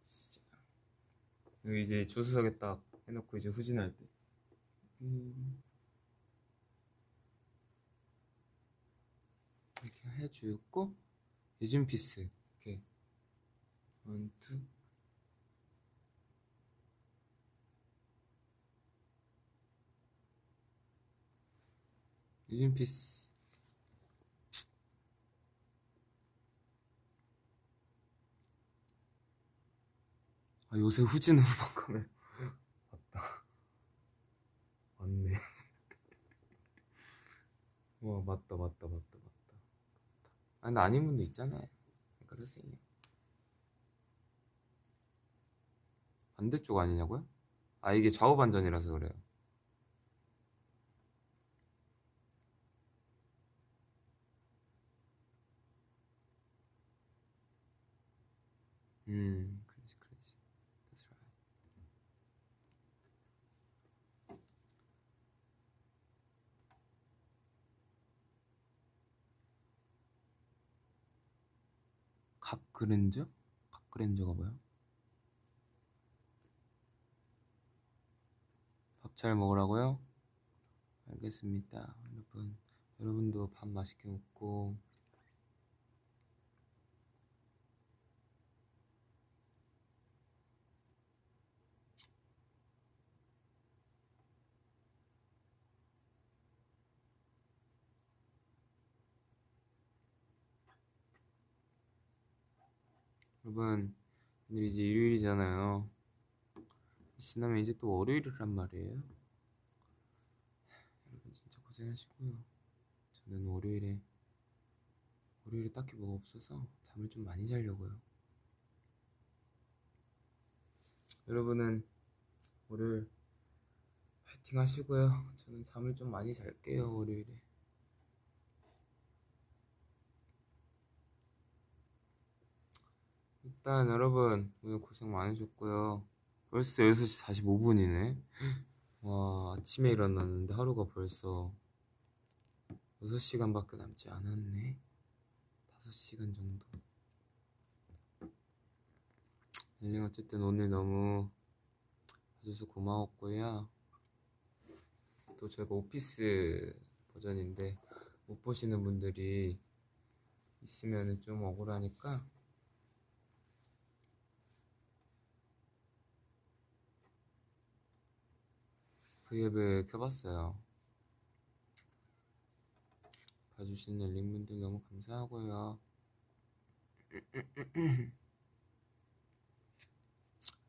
진짜. 여기 이제 조수석에 딱 해놓고 이제 후진할 때 이렇게 해주고 예준 피스 이렇게 원투. 예준 피스. 아 요새 후진 후방카메라 맞다. 맞네. 와 맞다. 아 근데 아닌 분도 있잖아요. 그러세요. 반대쪽 아니냐고요? 아 이게 좌우 반전이라서 그래요. crazy. That's right. 각그랜저? 각그랜저가 뭐야? 밥 잘 먹으라고요? 알겠습니다. 여러분도 밥 맛있게 먹고. 여러분 오늘 이제 일요일이잖아요. 지나면 이제 또 월요일이란 말이에요. 여러분 진짜 고생하시고요. 저는 월요일에 딱히 뭐가 없어서 잠을 좀 많이 자려고요. 여러분은 월요일 파이팅 하시고요. 저는 잠을 좀 많이 잘게요. 월요일에. 일단 여러분 오늘 고생 많으셨고요. 벌써 6시 45분이네. 와 아침에 일어났는데 하루가 벌써 6시간밖에 남지 않았네. 5시간 정도. 어쨌든 오늘 너무 봐줘서 고마웠고요. 또 제가 오피스 버전인데 못 보시는 분들이 있으면 좀 억울하니까 브이앱을 켜봤어요. 봐주시는 링분들 너무 감사하고요.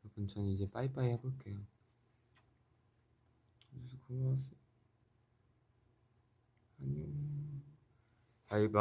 여러분 저는 이제 빠이빠이 해볼게요. 봐주셔서 고마웠어요. 안녕. 바이바이.